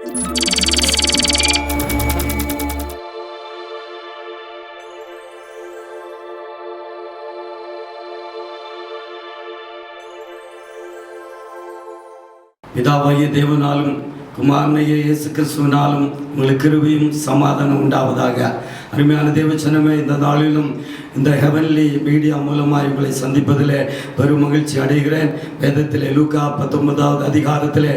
பிதாவாகிய தேவனாலும் குமாரனாகிய இயேசு கிறிஸ்துவினாலும் உங்களுக்கு கிருபையும் சமாதானம் உண்டாவதாக. அருமையான தேவச்சனமே, இந்த நாளிலும் இந்த ஹெவன்லி மீடியா மூலமாக உங்களை சந்திப்பதில் பெரும் மகிழ்ச்சி அடைகிறேன். வேதத்தில் லூக்கா 19வது அதிகாரத்தில்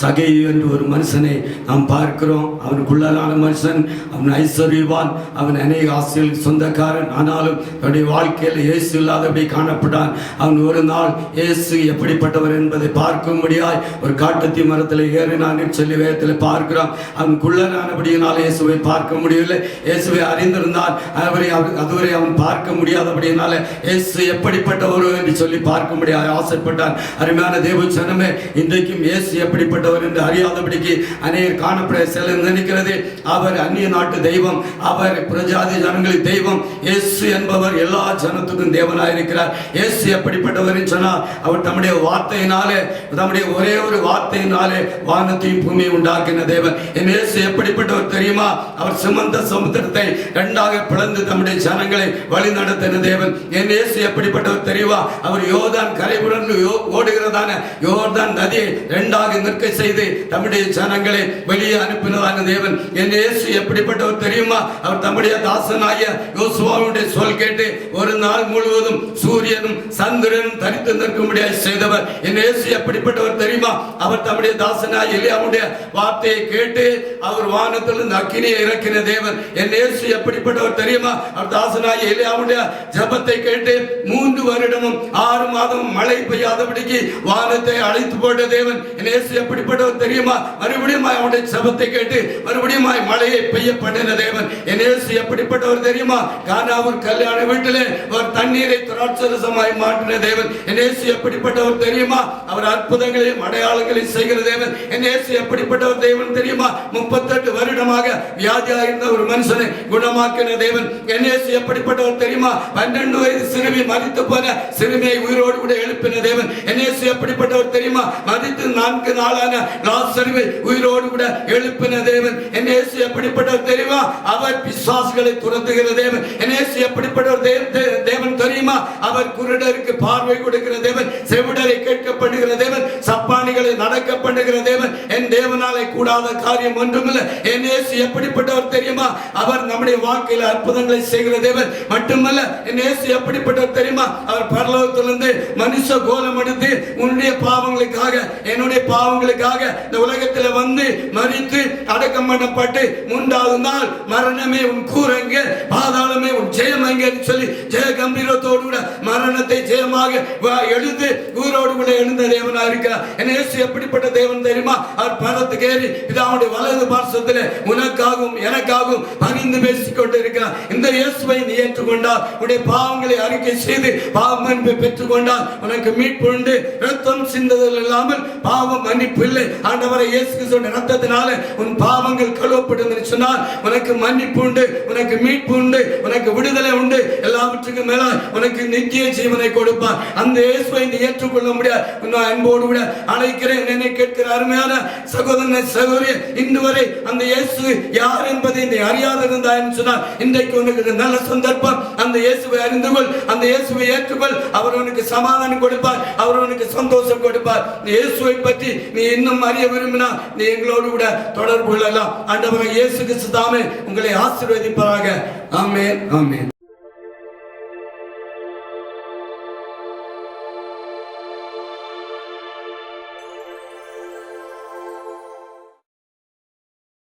சகேயு என்று ஒரு மனுஷனை நாம் பார்க்கிறோம். அவன் குள்ளலான மனுஷன், அவன் ஐஸ்வர்யவான், அவன் அநேக ஆசைகளுக்கு சொந்தக்காரன். ஆனாலும் அவனுடைய வாழ்க்கையில் இயேசு இல்லாதபடி காணப்பட்டான். அவன் ஒரு நாள் இயேசு எப்படிப்பட்டவர் என்பதை பார்க்கும்படியாய் ஒரு காட்டுத்தி மரத்தில் ஏறினான் சொல்லி வேதத்தில் பார்க்கிறோம். அவன் குள்ளலானபடியினால் இயேசுவை பார்க்க முடியவில்லை. இயேசுவை அறிந்திருந்தான், அதுவரை அவன் பார்க்க முடியாதபடியினால இயேசு எப்படிப்பட்டவர் என்று சொல்லி பார்க்க முடியாது ஆசைப்பட்டான். அருமையான தேவச்சனமே, இன்றைக்கும் இயேசு எப்படிப்பட்டவர் என்று அறியாதபடிக்கு அநேகர் காணப்பட சில நினைக்கிறது அவர் அந்நிய நாட்டு தெய்வம், அவர் பிரஜாதி ஜனங்களின் தெய்வம். இயேசு என்பவர் எல்லா ஜனத்துக்கும் தேவனாயிருக்கிறார். இயேசு எப்படிப்பட்டவர் சொன்னால் அவர் தம்முடைய வார்த்தையினாலே, தம்முடைய ஒரே ஒரு வார்த்தையினாலே வானத்தையும் பூமியை உண்டாக்கின தேவன். என் இயேசு எப்படிப்பட்டவர் தெரியுமா? அவர் சிமந்த சமுத்திரத்தை இரண்டாக பிளந்து தம்முடைய ஜனங்களை வழி நடத்தின தேவன். என் இயேசு எப்படிப்பட்டவர் தெரியுமா? அவர் யோர்தான் கரைபுரண்டு ஓடுகிறதான யோர்தான் நதியை இரண்டாக நிற்க செய்து தம்முடைய ஜனங்களை வெளியே அனுப்பினதான தேவன். என் இயேசு எப்படிப்பட்டவர் தெரியுமா? அவர் தம்முடைய தாசனாகிய யோசுவாவுடைய சொல் கேட்டு ஒரு நாள் முழுவதும் சூரியனும் சந்திரனும் தரித்து நிற்கும்படியாக செய்தவர். என் இயேசு எப்படிப்பட்டவர் தெரியுமா? அவர் தம்முடைய தாசனாகிய எலியாவுடைய வார்த்தையை கேட்டு அவர் வானத்திலிருந்து அக்கினியை இறக்கின தேவன். என் இயேசு எப்படிப்பட்டவர் தெரியுமா? அவர் தாசனாகிய எலியாவுடைய ஜெபத்தை கேட்டு 3 வருடமும் 6 மாதமும் மழை பெய்யாதபடிக்கு வானத்தை அழைத்து போட்ட தேவன். இயேசு எப்படிப்பட்டவர் தெரியுமா? மறுபடியும் அவருடைய ஜெபத்தை கேட்டு மறுபடியும் மழையை பெய்ய பண்ணின தேவன். இயேசு எப்படிப்பட்டவர் தெரியுமா? கானாவூர் கல்யாண வீட்டிலே அவர் தண்ணீரை திராட்சரசமாய் மாற்றின தேவன். இயேசு எப்படிப்பட்டவர் தெரியுமா? அவர் அற்புதங்களையும் அடையாளங்களையும் செய்கிற தேவன். இயேசு எப்படிப்பட்டவர் தேவன் தெரியுமா? 38 வருடமாக வியாதியாக இருந்த ஒரு மனுஷனை குணமாக்கின தேவன். இயேசு எப்படிப்பட்டவர் தெரியுமா? 12 வயது சிறுமி மரித்து போன சிறுமியை உயிரோடு கூட எழுப்பின தேவன். இயேசு எப்படிப்பட்டவர் தெரியுமா? மரித்து 4 நாளான லாசருவை உயிரோடு கூட எழுப்பின தேவன். இயேசு எப்படிப்பட்டவர் தெரியுமா? அவர் பிசாசுகளை துரத்துகிற தேவன். இயேசு எப்படிப்பட்டவர் தேவன் தெரியுமா? அவர் குருடருக்கு பார்வை கொடுக்கிற தேவன், செவிடரை கேட்கப்படுகிற தேவன், சப்பானிகளை நடக்க பண்ணுகிற தேவன். என் தேவனாலே கூடாத காரியம் ஒன்றுமில்லை. இயேசு எப்படிப்பட்டவர் தெரியுமா? அவர் நம்முடைய வாழ்க்கையில் அற்புதங்களை செய்கிற தேவன். மட்டுமல்ல, இயேசு எப்படிப்பட்டவர் தெரியுமா? அவர் பரலோகத்திலிருந்து மனுஷ கோலம் எடுத்து உன்னுடைய பாவங்களுக்காக என்னுடைய பாவங்களுக்காக இந்த உலகத்தில் வந்து மரித்து அடக்கம் பண்ணப்பட்டு 3வது நாள் மரணமே உன் கூரங்க, பாதாளமே உன் ஜெயம் எங்கே சொல்லி ஜெய கம்பீரத்தோடு கூட மரணத்தை ஜெயமாக எழுந்து உயிரோடு கூட எழுந்த தேவனா இருக்கிறார். இயேசு எப்படிப்பட்ட தேவன் தெரியுமா? அவர் பரத்துக்கு ஏறி பிதாவுடைய வலது பார்சத்தில் உனக்காகவும் எனக்காகவும் பரிந்து பேசிக் கொண்டு இருக்கிறார். இந்த இயேசுவை நீ ஏற்றுக்கொண்டால், உன்னுடைய பாவங்களை அறிக்கை செய்து பாவ மன்னிப்பை பெற்றுக் கொண்டால் உனக்கு மீட்பு உண்டு. ரத்தம் சிந்ததில் இல்லாமல் பாவம் மன்னிப்பு இல்லை. ஆண்டவரை இயேசு கிறிஸ்துவின் ரத்தத்தினால உன் பாவங்கள் கழுவப்படும் என்று சொன்னால் உனக்கு மன்னிப்பு உண்டு, உனக்கு மீட்பு உண்டு, உனக்கு விடுதலை உண்டு. எல்லாவற்றுக்கும் மேல உனக்கு நித்திய ஜீவனை கொடுப்பார். அந்த இயேசுவை நீ ஏற்றுக்கொள்ள முடியாது. அன்போடு கூட அழைக்கிறேன். என்னை கேட்கிற அருமையான சகோதரனை சகோதரி, இன்று வரை அந்த இயேசு யார் என்பதை நீ அறியாது இருந்தாய் என்று சொன்னால் இன்றைக்கு உனக்கு நல்ல சந்தர்ப்பம். அந்த இயேசுவை அறிந்து கொள், அந்த இயேசுவை ஏற்றுக்கொள். அவர் உனக்கு சமாதானம் கொடுப்பார், அவர் உனக்கு சந்தோஷம் கொடுப்பார். இயேசுவை பற்றி நீ இன்னும் அறிய விரும்பினால் நீ எங்களோடு கூட தொடர்பு கொள்ளலாம். ஆண்டவர் இயேசு கிறிஸ்து தாமே உங்களை ஆசீர்வதிப்பாராக. ஆமென், ஆமென்.